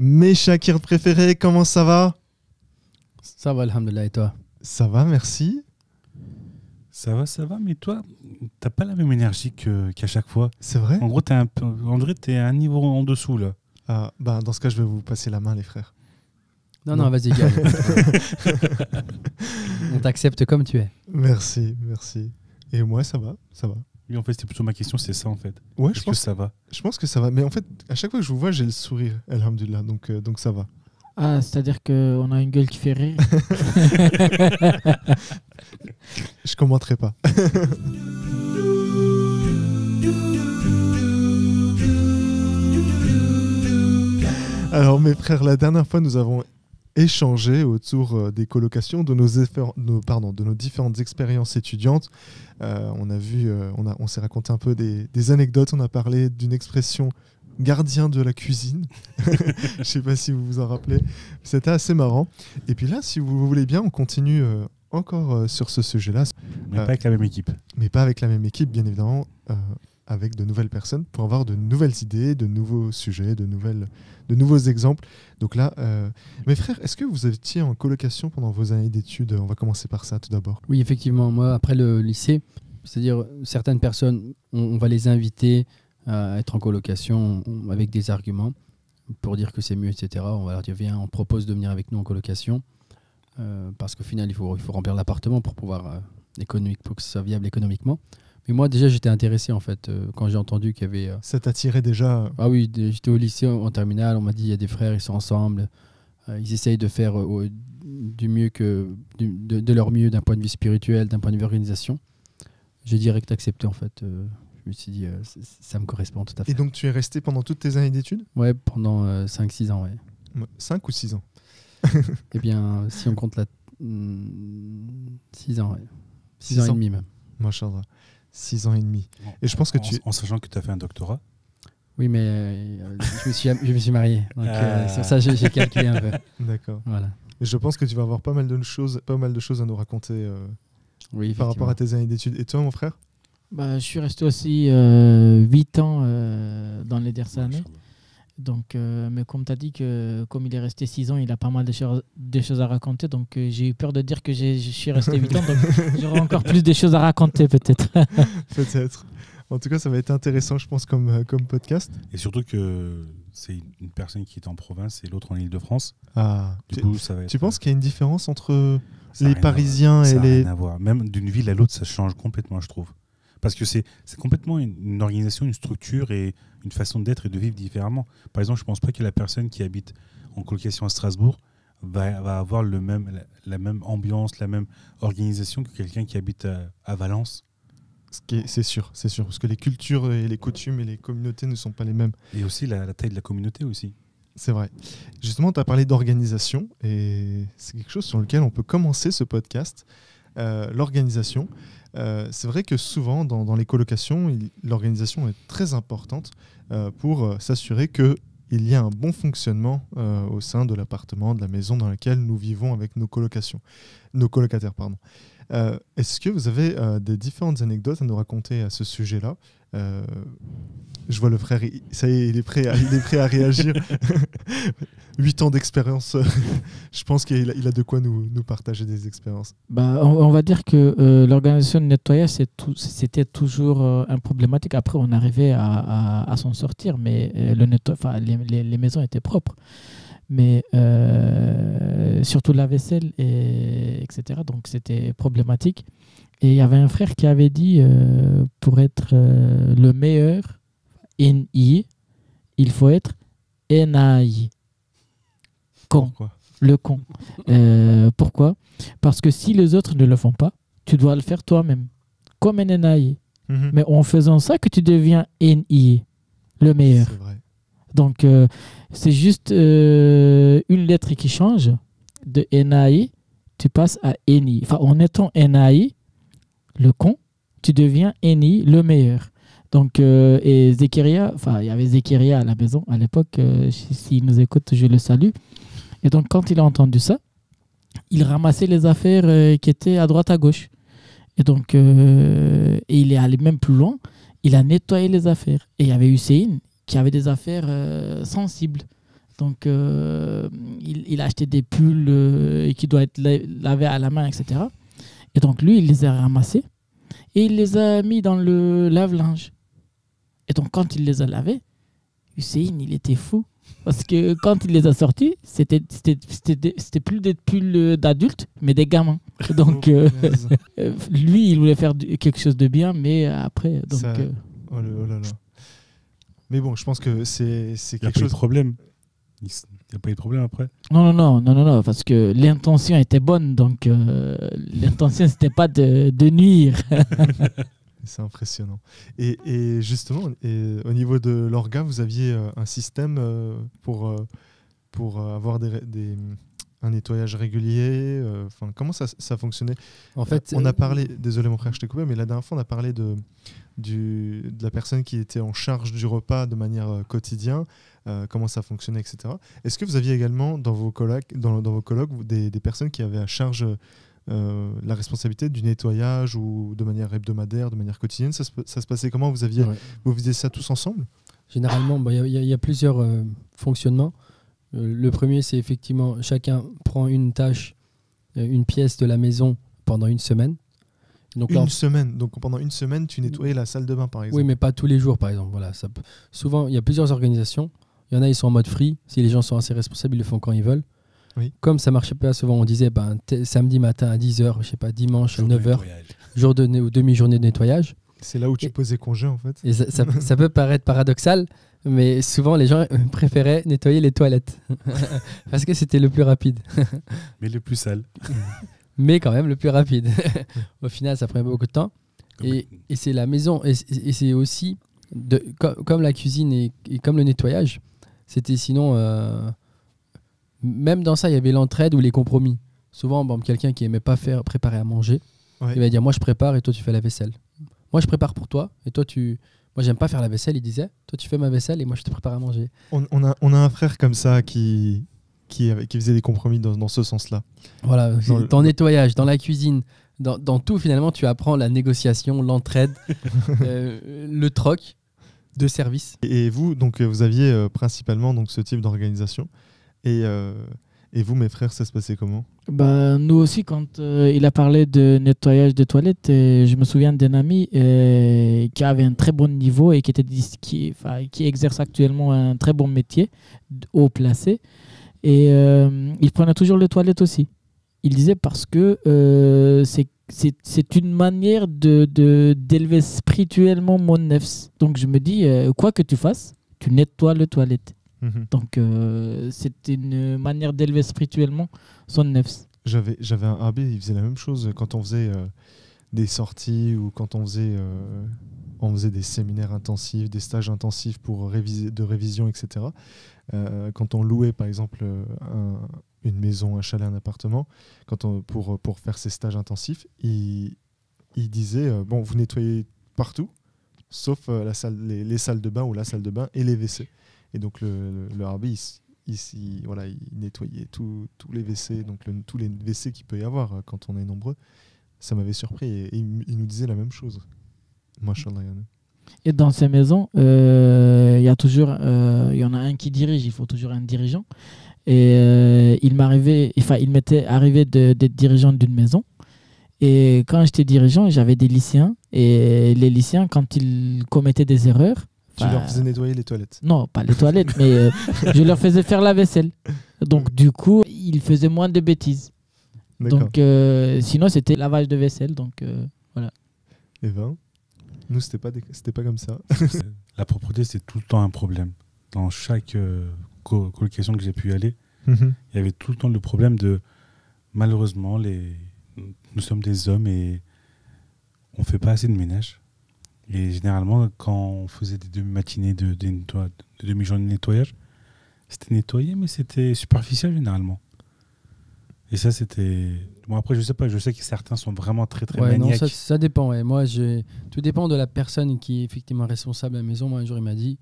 Mes Shakirs préférés, comment ça va? Ça va, alhamdoulilah, et toi? Ça va, merci. Ça va, mais toi, t'as pas la même énergie qu'à chaque fois. C'est vrai? En gros, on dirait que t'es à un niveau en dessous, là. Ah, bah, dans ce cas, je vais vous passer la main, les frères. Non, vas-y, gars. On t'accepte comme tu es. Merci. Et moi, ça va. Oui, en fait, c'était plutôt ma question, c'est ça, en fait. Ouais, Est-ce que ça va? je pense que ça va. Mais en fait, à chaque fois que je vous vois, j'ai le sourire, alhamdoulilah, donc ça va. Ah, c'est-à-dire qu'on a une gueule qui fait rire. Je commenterai pas. Alors, mes frères, la dernière fois, nous avons échangé autour des colocations, de nos différentes expériences étudiantes. On s'est raconté un peu des anecdotes. On a parlé d'une expression gardien de la cuisine. Je sais pas si vous vous en rappelez. C'était assez marrant. Et puis là, si vous voulez bien, on continue encore sur ce sujet-là. Mais pas avec la même équipe. Mais pas avec la même équipe, bien évidemment, avec de nouvelles personnes pour avoir de nouvelles idées, de nouveaux sujets, de nouveaux exemples. Donc là, mes frères, est-ce que vous étiez en colocation pendant vos années d'études? On va commencer par ça tout d'abord. Oui, effectivement. Moi, après le lycée, c'est-à-dire certaines personnes, on va les inviter à être en colocation avec des arguments pour dire que c'est mieux, etc. On va leur dire, viens, on propose de venir avec nous en colocation parce qu'au final, il faut remplir l'appartement pour pouvoir pour que ce soit viable économiquement. Mais moi, déjà, j'étais intéressé, en fait, quand j'ai entendu qu'il y avait... Ça t'attirait déjà? Ah oui, j'étais au lycée en terminale, on m'a dit, il y a des frères, ils sont ensemble, ils essayent de faire du mieux de leur mieux d'un point de vue spirituel, d'un point de vue organisation. J'ai direct accepté, en fait. Je me suis dit, ça me correspond tout à fait. Et donc, tu es resté pendant toutes tes années d'études? Ouais, pendant 5-6 ans, ouais. 5 ou 6 ans? Eh bien, si on compte 6 ans, ouais. 6 ans et demi, même. Machallah. 6 ans et demi. Et je pense que En sachant que tu as fait un doctorat. Oui, mais je me suis marié. Donc, sur ça, j'ai calculé un peu. D'accord. Voilà. Et je pense que tu vas avoir pas mal de choses à nous raconter oui, par rapport à tes années d'études. Et toi, mon frère? Je suis resté aussi 8 ans dans les dernières années. Donc, mais comme tu as dit que comme il est resté 6 ans, il a pas mal de choses à raconter. Donc, j'ai eu peur de dire que je suis resté 8 ans. Donc, j'aurai encore plus de choses à raconter peut-être. Peut-être. En tout cas, ça va être intéressant, je pense, comme podcast. Et surtout que c'est une personne qui est en province et l'autre en Île-de-France. Ah, du coup, ça va être... Tu penses qu'il y a une différence entre les Parisiens et les... Ça n'a rien à voir. Même d'une ville à l'autre, ça change complètement, je trouve. Parce que c'est complètement une organisation, une structure et une façon d'être et de vivre différemment. Par exemple, je ne pense pas que la personne qui habite en colocation à Strasbourg va avoir la même ambiance, la même organisation que quelqu'un qui habite à Valence. C'est sûr, parce que les cultures et les coutumes et les communautés ne sont pas les mêmes. Et aussi la taille de la communauté aussi. C'est vrai. Justement, tu as parlé d'organisation et c'est quelque chose sur lequel on peut commencer ce podcast, l'organisation. C'est vrai que souvent, dans les colocations, l'organisation est très importante pour s'assurer qu'il y a un bon fonctionnement au sein de l'appartement, de la maison dans laquelle nous vivons avec nos colocataires. Est-ce que vous avez des différentes anecdotes à nous raconter à ce sujet-là? Je vois le frère, ça y est, il est prêt à réagir. 8 ans d'expérience, je pense qu'il a de quoi nous partager des expériences. On va dire que l'organisation de nettoyage, c'était toujours un problématique. Après, on arrivait à s'en sortir, mais les maisons étaient propres. Mais surtout la vaisselle, etc. Donc, c'était problématique. Et il y avait un frère qui avait dit, pour être le meilleur NI, il faut être NAI. Con. Pourquoi? Le con. Pourquoi? Parce que si les autres ne le font pas, tu dois le faire toi-même. Comme un NAI. Mais en faisant ça que tu deviens NI, le meilleur. C'est vrai. Donc, c'est juste une lettre qui change. De NAI, tu passes à NI. Enfin, en étant NAI, le con, tu deviens NI, le meilleur. Donc, et Zekiria, il y avait Zekiria à la maison à l'époque. S'il nous écoute, je le salue. Et donc, quand il a entendu ça, il ramassait les affaires qui étaient à droite, à gauche. Et donc, et il est allé même plus loin. Il a nettoyé les affaires. Et il y avait Hussein qui avait des affaires sensibles. Donc, il a acheté des pulls qui doivent être lavés à la main, etc. Et donc, lui, il les a ramassés et il les a mis dans le lave-linge. Et donc, quand il les a lavés, Hussein, il était fou. Parce que quand il les a sortis, c'était plus des pulls d'adultes, mais des gamins. Donc, lui, il voulait faire quelque chose de bien, mais après... Donc, oh là là. Mais bon, je pense que c'est quelque chose... de problème. Il n'y a pas eu de problème après. Non, parce que l'intention était bonne, donc l'intention, c'était pas de nuire. C'est impressionnant. Et justement, au niveau de l'orga, vous aviez un système pour avoir un nettoyage régulier. Comment ça fonctionnait? En fait, on a parlé, désolé mon frère, je t'ai coupé, mais la dernière fois, on a parlé de la personne qui était en charge du repas de manière quotidienne, comment ça fonctionnait, etc. Est-ce que vous aviez également dans vos colloques des personnes qui avaient à charge la responsabilité du nettoyage ou de manière hebdomadaire, de manière quotidienne? Ça se passait comment? Vous faisiez ça tous ensemble? Généralement, il y a plusieurs fonctionnements. Le premier, c'est effectivement chacun prend une tâche, une pièce de la maison pendant une semaine. Donc semaine. Donc pendant une semaine, tu nettoyais la salle de bain, par exemple. Oui, mais pas tous les jours, par exemple. Voilà, souvent, il y a plusieurs organisations. Il y en a, ils sont en mode free. Si les gens sont assez responsables, ils le font quand ils veulent. Oui. Comme ça marchait pas souvent, on disait samedi matin à 10h, je sais pas, dimanche à 9h, jour ou demi-journée de nettoyage. C'est là où tu posais congé, en fait. Et ça peut paraître paradoxal, mais souvent les gens préféraient nettoyer les toilettes parce que c'était le plus rapide. Mais le plus sale. Mais quand même le plus rapide. Au final, ça prenait beaucoup de temps. Et c'est la maison, et c'est aussi, comme la cuisine et comme le nettoyage, c'était sinon... même dans ça, il y avait l'entraide ou les compromis. Souvent, quelqu'un qui aimait pas préparer à manger, il va dire moi je prépare et toi tu fais la vaisselle. Moi je prépare pour toi et toi moi j'aime pas faire la vaisselle, il disait. Toi tu fais ma vaisselle et moi je te prépare à manger. On a un frère comme ça qui faisait des compromis dans ce sens-là. Voilà, dans le nettoyage, dans la cuisine, dans tout finalement tu apprends la négociation, l'entraide, le troc de service. Et vous, donc vous aviez principalement donc ce type d'organisation. Et vous, mes frères, ça se passait comment? Nous aussi, quand il a parlé de nettoyage de toilettes, je me souviens d'un ami qui avait un très bon niveau et qui exerce actuellement un très bon métier, haut placé. Et il prenait toujours les toilettes aussi. Il disait parce que c'est une manière d'élever spirituellement mon nefs. Donc je me dis, quoi que tu fasses, tu nettoies les toilettes. Donc c'est une manière d'élever spirituellement son nefs. J'avais un abbé, il faisait la même chose quand on faisait des sorties ou quand on faisait des séminaires intensifs, des stages intensifs de révision, etc. Quand on louait par exemple une maison, un chalet, un appartement, pour faire ces stages intensifs, il disait vous nettoyez partout sauf les salles de bain ou la salle de bain et les WC. Et donc le rabbi, il nettoyait tous les WC, donc tous les WC qu'il peut y avoir quand on est nombreux. Ça m'avait surpris et il nous disait la même chose. Machallah. Et dans ces maisons, il y en a un qui dirige, il faut toujours un dirigeant. Et il m'était arrivé d'être dirigeant d'une maison. Et quand j'étais dirigeant, j'avais des lycéens. Et les lycéens, quand ils commettaient des erreurs, tu leur faisais nettoyer les toilettes? Non, pas les toilettes, mais je leur faisais faire la vaisselle. Donc du coup, ils faisaient moins de bêtises. D'accord. Donc sinon, c'était lavage de vaisselle. Donc voilà. Et nous, c'était pas comme ça. La propreté, c'est tout le temps un problème. Dans chaque colocation que j'ai pu aller, il y avait tout le temps le problème de, malheureusement, nous sommes des hommes et on fait pas assez de ménage. Et généralement, quand on faisait des demi-matinées de demi-journée de nettoyage, c'était nettoyé, mais c'était superficiel généralement. Et ça, c'était... Bon, après, je sais pas, je sais que certains sont vraiment très, très maniaques. Non, ça dépend. Ouais. Moi, tout dépend de la personne qui est effectivement responsable à la maison. Moi, un jour, il m'a dit,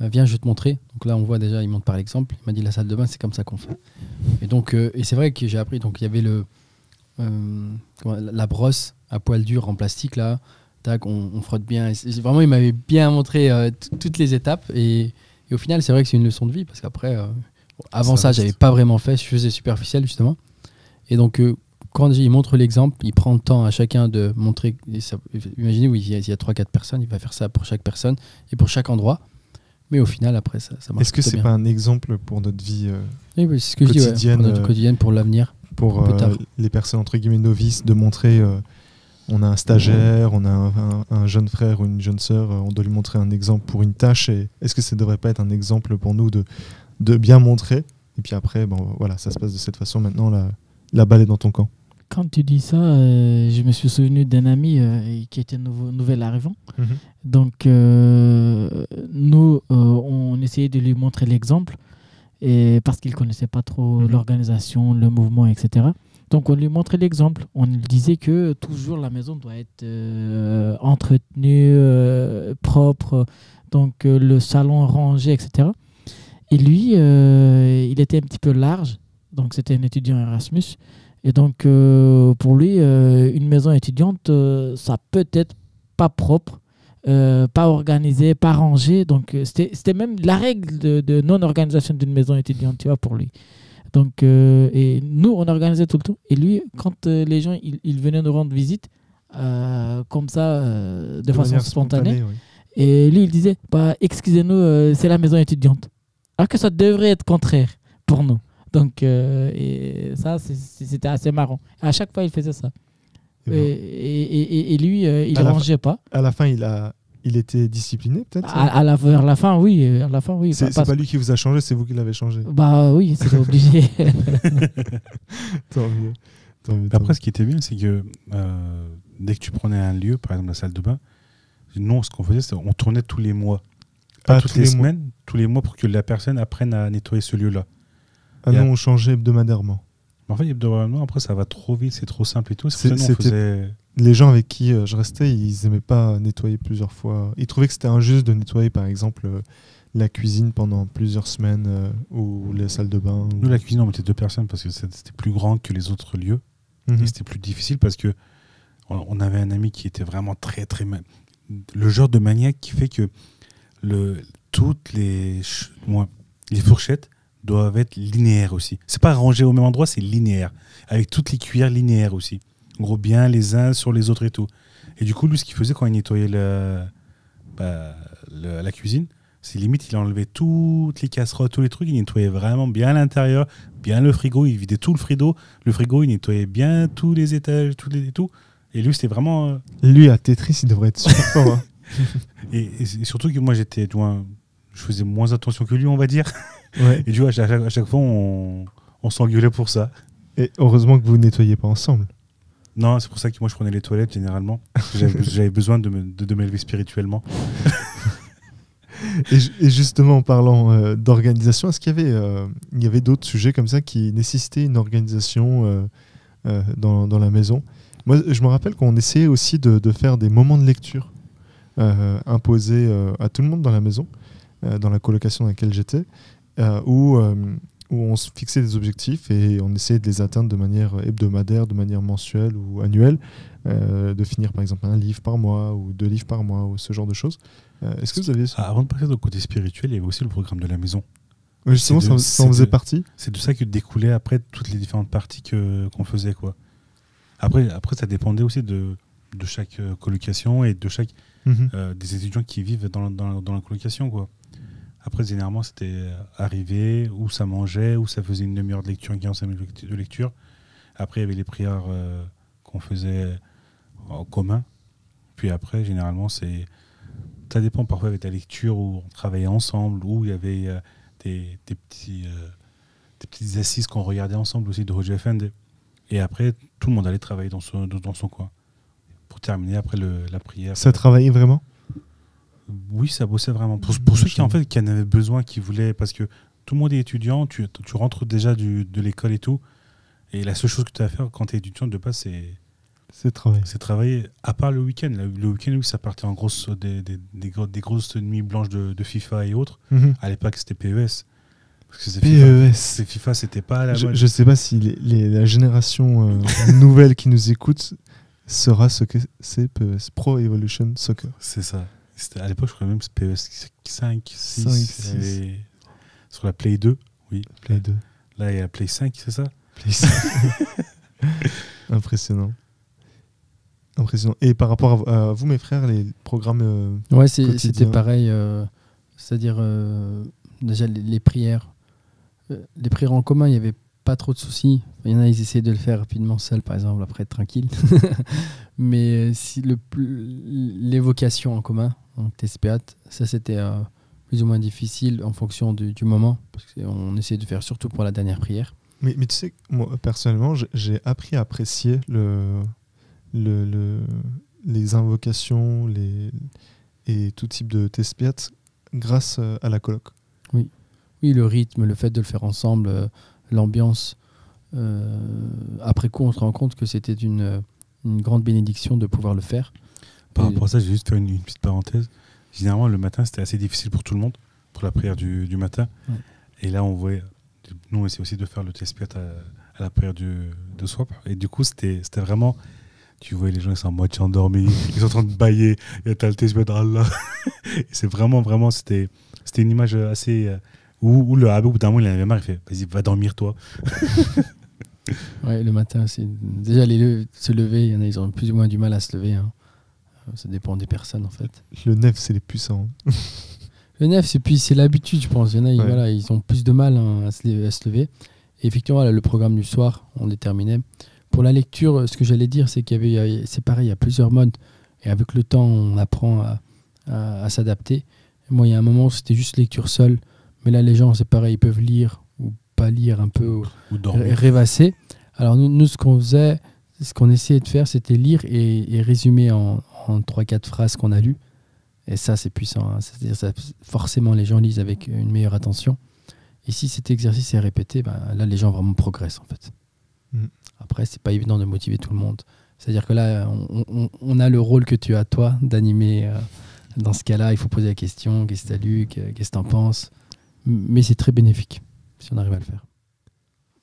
viens, je vais te montrer. Donc là, on voit déjà, il montre par l'exemple. Il m'a dit, la salle de bain, c'est comme ça qu'on fait. Et donc, et c'est vrai que j'ai appris, donc il y avait la brosse à poil dur en plastique, là. Tac, on frotte bien. Et vraiment, il m'avait bien montré toutes les étapes. Et au final, c'est vrai que c'est une leçon de vie parce qu'après, Avant ça, reste. j'avais pas vraiment fait, je faisais superficiel justement. Et donc, quand il montre l'exemple, il prend le temps à chacun de montrer. Imaginez, oui, il y a 3-4 personnes, il va faire ça pour chaque personne et pour chaque endroit. Mais au final, après, ça marche. Est-ce que c'est bien. pas un exemple pour notre vie Oui, c'est ce que je dis, quotidienne, pour notre quotidienne, pour l'avenir. pour Plus tard. les personnes entre guillemets novices, de montrer on a un stagiaire, on a un jeune frère ou une jeune sœur, on doit lui montrer un exemple pour une tâche. Et est-ce que ça ne devrait pas être un exemple pour nous de bien montrer? Et puis après, bon, voilà, ça se passe de cette façon. Maintenant, la balle est dans ton camp. Quand tu dis ça, je me suis souvenu d'un ami qui était nouvel arrivant. Donc, nous, on essayait de lui montrer l'exemple et parce qu'il ne connaissait pas trop l'organisation, le mouvement, etc. Donc, on lui montrait l'exemple. On lui disait que toujours la maison doit être entretenue, propre, donc le salon rangé, etc. Et lui, il était un petit peu large. Donc, c'était un étudiant Erasmus. Et donc, pour lui, une maison étudiante, ça peut être pas propre, pas organisé, pas rangé. Donc, c'était même la règle de non-organisation d'une maison étudiante, tu vois, pour lui. Donc, et nous, on organisait tout le temps. Et lui, quand les gens ils venaient nous rendre visite, comme ça, de façon manière spontanée, oui. et lui, il disait, bah, excusez-nous, c'est la maison étudiante. Alors que ça devrait être contraire pour nous. Donc, et ça, c'était assez marrant. À chaque fois, il faisait ça. Et lui, il ne rangeait pas. À la fin, il était discipliné, peut-être Vers la fin, oui. À la fin, oui. C'est pas lui qui vous a changé, c'est vous qui l'avez changé. Bah oui, c'était obligé. Tant mieux. Après, ce qui était bien, c'est que dès que tu prenais un lieu, par exemple la salle de bain, nous, ce qu'on faisait, c'est on tournait tous les mois. Pas toutes les semaines, tous les mois pour que la personne apprenne à nettoyer ce lieu-là. Ah non, on changeait hebdomadairement. En fait, hebdomadairement, après, ça va trop vite, c'est trop simple et tout. C'est pour ça que nous, on faisait... Les gens avec qui je restais, ils n'aimaient pas nettoyer plusieurs fois. Ils trouvaient que c'était injuste de nettoyer, par exemple, la cuisine pendant plusieurs semaines ou les salles de bain. Nous, la cuisine, on mettait 2 personnes parce que c'était plus grand que les autres lieux. Et c'était plus difficile parce que on avait un ami qui était vraiment très, très... Le genre de maniaque qui fait que toutes les fourchettes doivent être linéaires aussi. C'est pas rangé au même endroit, c'est linéaire. Avec toutes les cuillères linéaires aussi. En gros, bien les uns sur les autres et tout. Et du coup, lui, ce qu'il faisait quand il nettoyait la cuisine, c'est limite, il enlevait toutes les casseroles, tous les trucs, il nettoyait vraiment bien l'intérieur, bien le frigo, il vidait tout le frigo, il nettoyait bien tous les étages, tout. Et lui, c'était vraiment... Lui, à Tetris, il devrait être super fort. Hein. Et surtout que moi, je faisais moins attention que lui, on va dire. Ouais. Et tu vois, à chaque fois, on s'engueulait pour ça. Et heureusement que vous ne nettoyez pas ensemble. Non, c'est pour ça que moi, je prenais les toilettes, généralement. J'avais besoin de m'élever spirituellement. Et justement, en parlant d'organisation, est-ce qu'il y avait d'autres sujets comme ça qui nécessitaient une organisation dans la maison? Moi, je me rappelle qu'on essayait aussi de faire des moments de lecture imposés à tout le monde dans la maison, dans la colocation dans laquelle j'étais, où on se fixait des objectifs et on essayait de les atteindre de manière hebdomadaire, de manière mensuelle ou annuelle, de finir par exemple un livre par mois ou 2 livres par mois ou ce genre de choses. Est-ce que vous avez... Avant de passer au côté spirituel, il y avait aussi le programme de la maison. Oui, justement, ça en faisait partie. C'est de ça que découlait après toutes les différentes parties qu'on faisait, quoi. Après, ça dépendait aussi de chaque colocation et de chaque des étudiants qui vivent dans la colocation, quoi. Après, généralement, c'était arrivé, où ça mangeait, où ça faisait une demi-heure de lecture, une 45 minutes de lecture. Après, il y avait les prières qu'on faisait en commun. Puis après, généralement, ça dépend. Parfois, avec la lecture où on travaillait ensemble, où il y avait des petites assises qu'on regardait ensemble aussi de Roger Effendi. Et après, tout le monde allait travailler dans son coin. Pour terminer, après la prière. Ça travaillait vraiment ? Oui, ça bossait vraiment. Pour ceux qui en avaient besoin, qui voulaient, parce que tout le monde est étudiant, tu rentres déjà de l'école et tout, et la seule chose que tu as à faire quand tu es étudiant de base, c'est travailler, à part le week-end. Le week-end, oui, ça partait en grosse, des grosses nuits blanches de FIFA et autres. À l'époque, c'était PES. Parce que PES. FIFA, c'était pas la mode. Je sais pas si la génération nouvelle qui nous écoute saura ce que c'est PES, Pro Evolution Soccer. C'est ça. À l'époque, je crois même que PES 5, 6. Sur la Play 2, Oui. Play 2. Là, il y a la Play 5, c'est ça? Play 5. Impressionnant. Impressionnant. Et par rapport à vous, mes frères, les programmes Ouais, quotidiens. c'était pareil. C'est-à-dire, déjà, les prières. Les prières en commun, il n'y avait pas trop de soucis. Il y en a, ils essayaient de le faire rapidement seuls, par exemple, après être tranquille. Mais si l'évocation en commun, donc Tespéat, ça c'était plus ou moins difficile en fonction du moment, parce qu'on essayait de faire surtout pour la dernière prière. Mais tu sais, moi, personnellement, j'ai appris à apprécier les invocations et tout type de Tespéat grâce à la coloc. Oui, le rythme, le fait de le faire ensemble, l'ambiance. Après coup, on se rend compte que c'était une grande bénédiction de pouvoir le faire. Par rapport à ça, je vais juste faire une petite parenthèse. Généralement, le matin, c'était assez difficile pour tout le monde, pour la prière du matin. Ouais. Et là, on voyait, nous, on essayait aussi de faire le Tespéat à la prière de soir. Et du coup, c'était vraiment, tu voyais les gens, ils sont en moitié endormis, ils sont en train de bailler, et t'as le Tespéat d'Allah. Et c'est vraiment, c'était une image assez... Où le Habib, au bout d'un moment, il en avait marre, il fait « Vas-y, va dormir, toi ». Ouais, le matin, c'est déjà se lever, il y en a, ils ont plus ou moins du mal à se lever. Hein. Ça dépend des personnes, en fait. Le nef, c'est les puissants. Le nef, c'est l'habitude, je pense. Il y en a, voilà, ils ont plus de mal à se lever. Et effectivement, voilà, le programme du soir, on déterminait. Pour la lecture, ce que j'allais dire, c'est c'est pareil, il y a plusieurs modes. Et avec le temps, on apprend à s'adapter. Moi, il y a un moment où c'était juste lecture seule. Mais là, les gens, c'est pareil, ils peuvent lire ou pas lire un peu, ou rêvasser. Alors nous, ce qu'on faisait, ce qu'on essayait de faire, c'était lire et résumer en 3-4 phrases qu'on a lues. Et ça, c'est puissant. Hein. C'est-à-dire ça, forcément, les gens lisent avec une meilleure attention. Et si cet exercice est répété, là, les gens vraiment progressent, en fait. Après, c'est pas évident de motiver tout le monde. C'est-à-dire que là, on a le rôle que tu as, toi, d'animer. Dans ce cas-là, il faut poser la question, qu'est-ce que tu as lu, qu'est-ce que tu en penses. Mais c'est très bénéfique, si on arrive à le faire.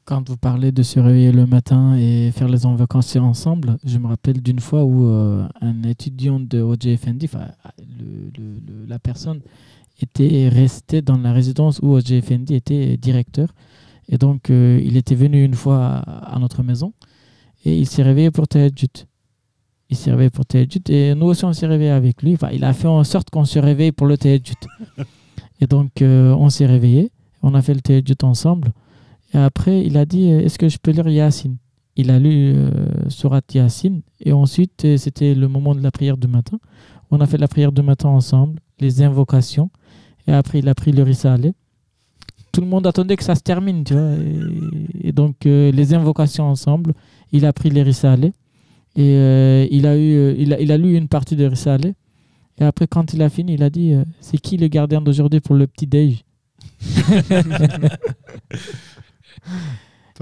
Quand vous parlez de se réveiller le matin et faire les invocations ensemble, je me rappelle d'une fois où un étudiant de OJFND, la personne était restée dans la résidence où OJFND était directeur. Et donc, il était venu une fois à notre maison et il s'est réveillé pour Tahajjud. Et nous aussi, on s'est réveillé avec lui. Il a fait en sorte qu'on se réveille pour le Tahajjud. Et donc, on s'est réveillé. On a fait le Tahajjud ensemble. Et après, il a dit, est-ce que je peux lire Yassine? Il a lu Surat Yassine. Et ensuite, c'était le moment de la prière du matin. On a fait la prière du matin ensemble, les invocations. Et après, il a pris le Risaleh. Tout le monde attendait que ça se termine, tu vois. Et donc, les invocations ensemble, il a pris les Risaleh. Et il a lu une partie de Risaleh. Et après, quand il a fini, il a dit c'est qui le gardien d'aujourd'hui pour le petit-déj?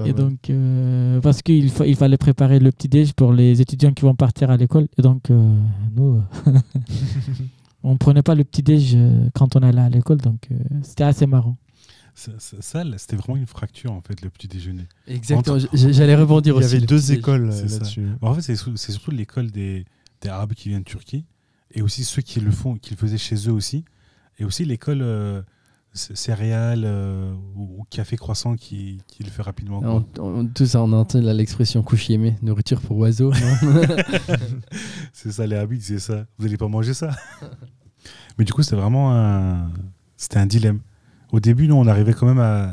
Et donc, parce qu'il fallait préparer le petit-déj pour les étudiants qui vont partir à l'école. Et donc, nous, on ne prenait pas le petit-déj quand on allait à l'école. Donc, c'était assez marrant. Ça, c'était vraiment une fracture, en fait, le petit déjeuner. Exactement, j'allais rebondir aussi. Il y avait deux écoles là-dessus. En fait, c'est surtout l'école des Arabes qui viennent de Turquie, et aussi ceux qui le faisaient chez eux aussi, et aussi l'école céréales ou café croissant qui le fait rapidement. Tout ça, on entend l'expression couchiémé, nourriture pour oiseaux. C'est ça, les Arabes, c'est ça. Vous n'allez pas manger ça. Mais du coup, c'était vraiment un dilemme. Au début, nous, on arrivait quand même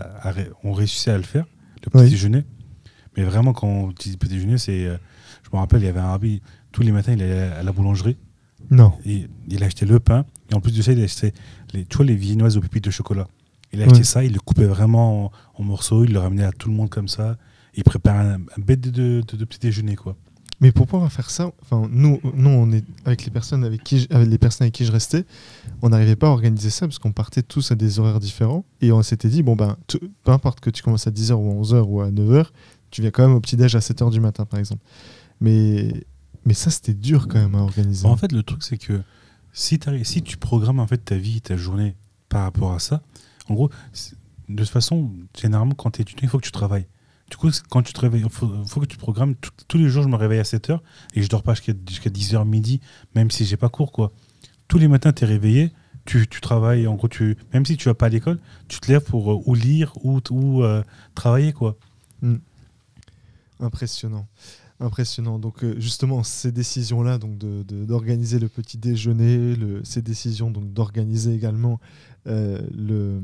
on réussissait à le faire, le petit déjeuner. Mais vraiment, quand on dit petit déjeuner, je me rappelle, il y avait un Arabe, tous les matins, il allait à la boulangerie. Non. Et il achetait le pain. Et en plus de ça, il achetait les viennoises aux pépites de chocolat. Il achetait ça, il le coupait vraiment en morceaux, il le ramenait à tout le monde comme ça. Et il préparait un bête de petit déjeuner, quoi. Mais pour pouvoir faire ça, nous on est avec les personnes avec qui je restais, on n'arrivait pas à organiser ça parce qu'on partait tous à des horaires différents et on s'était dit peu importe que tu commences à 10h ou à 11h ou à 9h, tu viens quand même au petit-déj à 7h du matin par exemple. Mais ça c'était dur quand même à organiser. En fait, le truc c'est que si tu programmes en fait ta vie, ta journée par rapport à ça, en gros, de toute façon, généralement quand tu es étudiant, il faut que tu travailles. Du coup, quand tu te réveilles, il faut que tu programmes. Tous les jours, je me réveille à 7h et je dors pas jusqu'à 10h midi, même si j'ai pas cours, quoi. Tous les matins, tu es réveillé, tu travailles, en gros, même si tu vas pas à l'école, tu te lèves pour ou lire ou travailler, quoi. Impressionnant. Impressionnant. Donc justement, ces décisions-là, donc d'organiser le petit déjeuner, ces décisions donc d'organiser également les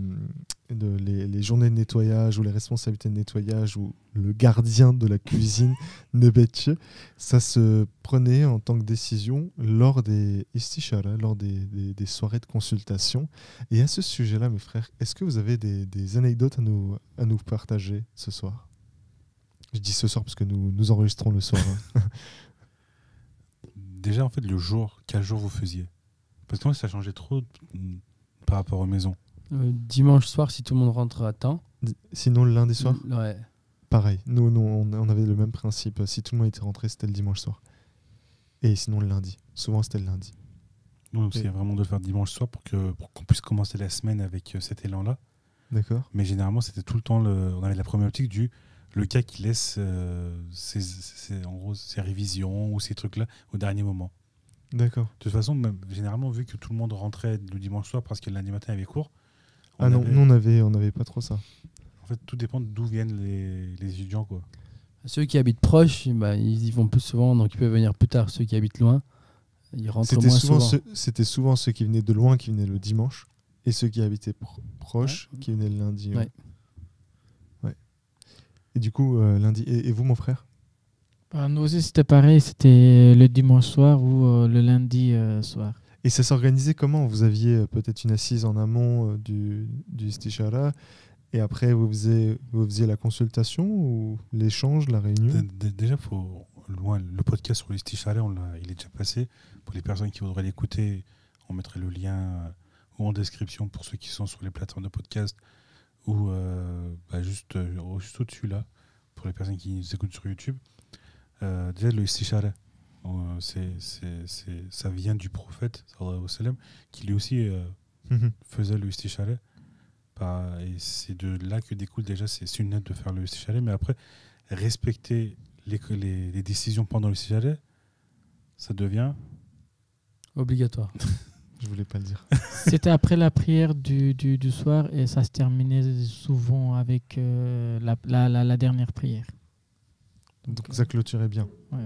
journées de nettoyage ou les responsabilités de nettoyage ou le gardien de la cuisine, Nebetche, ça se prenait en tant que décision lors des istishara, lors des soirées de consultation. Et à ce sujet-là, mes frères, est-ce que vous avez des anecdotes à nous partager ce soir ? Je dis ce soir parce que nous enregistrons le soir. Déjà, en fait, quel jour vous faisiez? Parce que moi, ça changeait trop par rapport aux maisons. Dimanche soir, si tout le monde rentre à temps. Sinon, le lundi soir? Ouais. Pareil. Nous, on avait le même principe. Si tout le monde était rentré, c'était le dimanche soir. Et sinon, le lundi. Souvent, c'était le lundi. Nous, on essayait vraiment de le faire dimanche soir pour qu'on puisse commencer la semaine avec cet élan-là. D'accord. Mais généralement, c'était tout le temps... On avait la problématique le gars qui laisse ses révisions ou ces trucs-là au dernier moment. D'accord. De toute façon, généralement, vu que tout le monde rentrait le dimanche soir parce que le lundi matin il y avait cours. Nous, on n'avait pas trop ça. En fait, tout dépend d'où viennent les étudiants, quoi. Ceux qui habitent proches, ils y vont plus souvent, donc ils peuvent venir plus tard. Ceux qui habitent loin, ils rentrent moins souvent. C'était souvent ceux qui venaient de loin qui venaient le dimanche et ceux qui habitaient proches qui venaient le lundi. Ouais. Et du coup, lundi. Et vous, mon frère? Nous aussi, c'était pareil. C'était le dimanche soir ou le lundi soir. Et ça s'organisait comment? Vous aviez peut-être une assise en amont du istishara et après vous faisiez la consultation ou l'échange, la réunion? Déjà, le podcast sur l'istishara, il est déjà passé. Pour les personnes qui voudraient l'écouter, on mettrait le lien ou en description pour ceux qui sont sur les plateformes de podcast ou juste au-dessus là, pour les personnes qui nous écoutent sur YouTube. Déjà, le istishara, ça vient du prophète, sallallahu alayhi wa sallam, qui lui aussi faisait le istishara. Et c'est de là que découle déjà, c'est sunnat de faire le istishara. Mais après, respecter les décisions pendant le istishara, ça devient obligatoire. Je voulais pas le dire. C'était après la prière du soir et ça se terminait souvent avec la dernière prière. Donc ça clôturait bien. Ouais.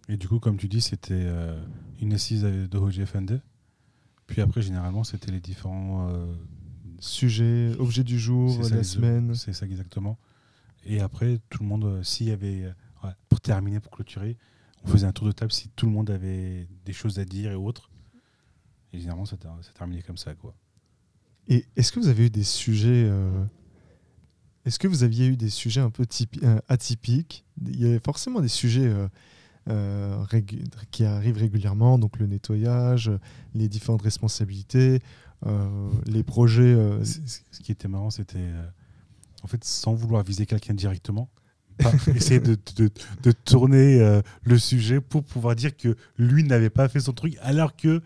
Et du coup, comme tu dis, c'était une assise de Hoji Effendi. Puis après, généralement, c'était les différents sujets, objets du jour, la semaine. C'est ça exactement. Et après, tout le monde, s'il y avait, pour terminer, pour clôturer, on faisait un tour de table si tout le monde avait des choses à dire et autres. Et généralement, ça terminait comme ça, quoi. Et est-ce que vous avez eu des sujets Est-ce que vous aviez eu des sujets un peu atypiques? Il y avait forcément des sujets qui arrivent régulièrement, donc le nettoyage, les différentes responsabilités, les projets. Ce qui était marrant, c'était en fait, sans vouloir viser quelqu'un directement, essayer de tourner le sujet pour pouvoir dire que lui n'avait pas fait son truc, alors que...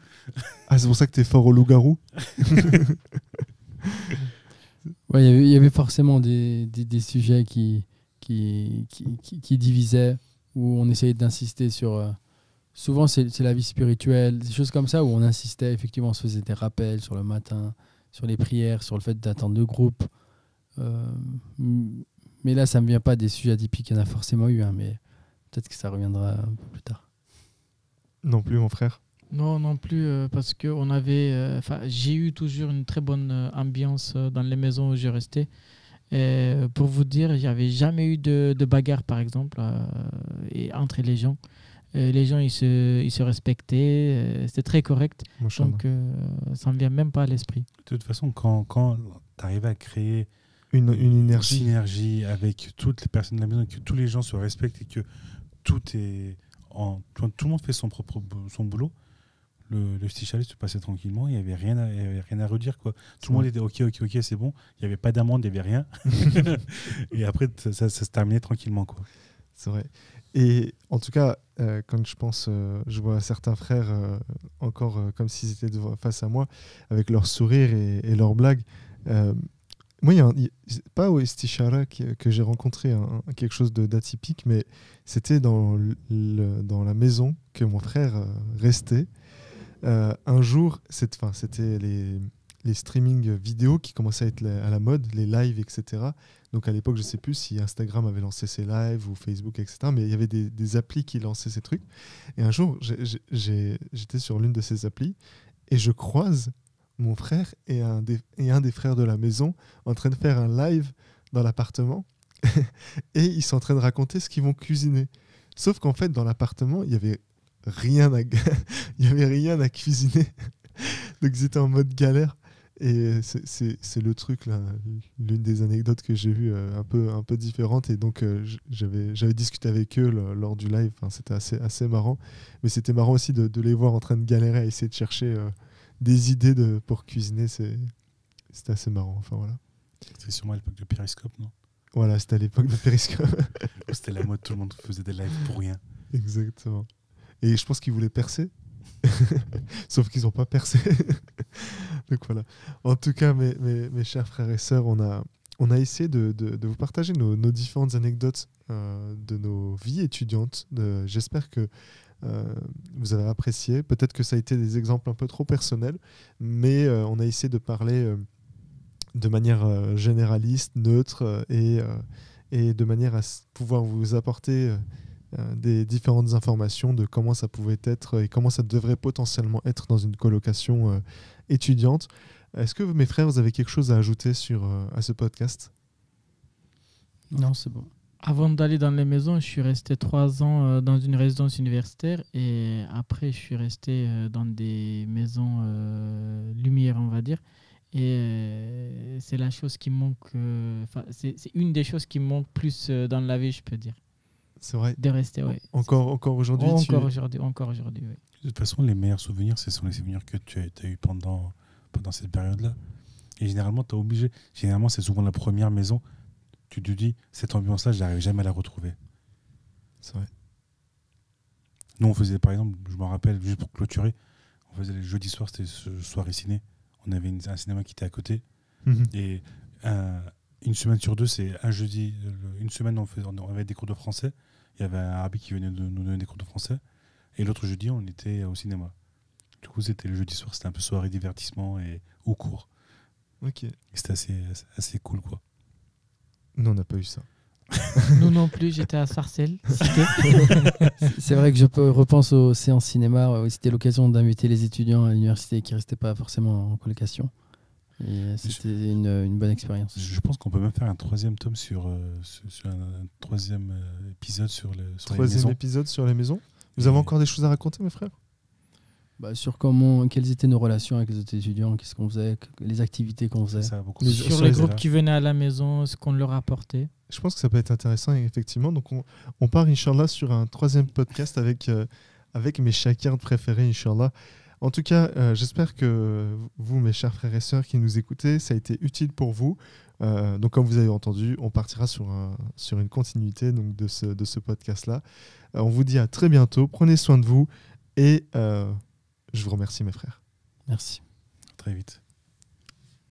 Ah, c'est pour ça que tu es fort au loup-garou. Ouais, il y avait forcément des sujets qui divisaient, où on essayait d'insister sur... souvent, c'est la vie spirituelle, des choses comme ça, où on insistait, effectivement, on se faisait des rappels sur le matin, sur les prières, sur le fait d'attendre le groupe. Mais là, ça ne me vient pas des sujets atypiques, il y en a forcément eu, mais peut-être que ça reviendra un peu plus tard. Non plus, mon frère? Non plus, parce que j'ai eu toujours une très bonne ambiance dans les maisons où je restais. Et pour vous dire, il n'y avait jamais eu de bagarre, par exemple, entre les gens. Les gens, ils se respectaient, c'était très correct. Donc, ça ne me vient même pas à l'esprit. De toute façon, quand tu arrives à créer une synergie avec toutes les personnes de la maison, et que tous les gens se respectent et que tout le monde fait son boulot, le istishara se passait tranquillement, il n'y avait rien à redire, quoi. Tout le monde était ok, c'est bon, il n'y avait pas d'amende, il n'y avait rien. Et après, ça se terminait tranquillement, quoi. C'est vrai. Et en tout cas, quand je vois certains frères encore comme s'ils étaient face à moi, avec leur sourire et leurs blagues. Moi, pas au istishara que j'ai rencontré quelque chose d'atypique, mais c'était dans la maison que mon frère restait. Un jour, c'était les streamings vidéo qui commençaient à être à la mode, les lives, etc. Donc à l'époque, je ne sais plus si Instagram avait lancé ses lives ou Facebook, etc. Mais il y avait des applis qui lançaient ces trucs. Et un jour, j'étais sur l'une de ces applis et je croise mon frère et un des frères de la maison en train de faire un live dans l'appartement. Et ils sont en train de raconter ce qu'ils vont cuisiner. Sauf qu'en fait, dans l'appartement, il n'y avait rien à cuisiner. Donc ils étaient en mode galère. Et c'est le truc, là, l'une des anecdotes que j'ai vues un peu différente. Et donc j'avais discuté avec eux lors du live. Enfin, c'était assez marrant. Mais c'était marrant aussi de les voir en train de galérer à essayer de chercher des idées pour cuisiner. C'était assez marrant. Enfin, voilà. C'était sûrement à l'époque de Periscope, non? Voilà, c'était à l'époque de Periscope. C'était la mode, tout le monde faisait des lives pour rien. Exactement. Et je pense qu'ils voulaient percer. Sauf qu'ils n'ont pas percé. Donc voilà. En tout cas, mes chers frères et sœurs, on a essayé de vous partager nos différentes anecdotes de nos vies étudiantes. J'espère que vous avez apprécié. Peut-être que ça a été des exemples un peu trop personnels, mais on a essayé de parler de manière généraliste, neutre et de manière à pouvoir vous apporter des différentes informations de comment ça pouvait être et comment ça devrait potentiellement être dans une colocation étudiante. Est-ce que mes frères, vous avez quelque chose à ajouter à ce podcast? Non, c'est bon. Avant d'aller dans les maisons, je suis resté 3 ans dans une résidence universitaire et après, je suis resté dans des maisons lumière, on va dire. Et c'est la chose qui manque, c'est une des choses qui manque plus dans la vie, je peux dire. C'est vrai. De rester, ouais. Encore aujourd'hui. Encore aujourd'hui, oui. De toute façon, les meilleurs souvenirs, ce sont les souvenirs que tu as eu pendant cette période-là. Et généralement, tu es obligé. Généralement, c'est souvent la première maison. Tu te dis, cette ambiance-là, je n'arrive jamais à la retrouver. C'est vrai. Nous, on faisait, par exemple, je me rappelle, juste pour clôturer, on faisait les jeudis soirs, c'était ce soirée ciné. On avait un cinéma qui était à côté. Et une semaine sur deux, c'est un jeudi. Une semaine, on avait des cours de français. Il y avait un arabe qui venait nous donner des cours de français. Et l'autre jeudi, on était au cinéma. Du coup, c'était le jeudi soir, c'était un peu soirée divertissement et au cours. Ok. Et c'était assez cool, quoi. Nous, on n'a pas eu ça. Nous non plus, j'étais à Sarcelles. C'est vrai que je repense aux séances cinéma où c'était l'occasion d'inviter les étudiants à l'université qui ne restaient pas forcément en colocation. Et c'était une bonne expérience. Je pense qu'on peut même faire un troisième tome sur un troisième épisode sur les maisons. Épisode sur les maisons. Vous avez encore des choses à raconter, mes frères? Sur quelles étaient nos relations avec les autres étudiants, qu'est-ce qu'on faisait, les activités qu'on faisait. Sur les groupes qui venaient à la maison, ce qu'on leur apportait. Je pense que ça peut être intéressant, effectivement. Donc on part, Inch'Allah, sur un troisième podcast avec mes shakirs préférés, Inch'Allah. En tout cas, j'espère que vous, mes chers frères et sœurs qui nous écoutez, ça a été utile pour vous. Donc comme vous avez entendu, on partira sur une continuité donc, de ce podcast-là. On vous dit à très bientôt. Prenez soin de vous et je vous remercie, mes frères. Merci. Très vite.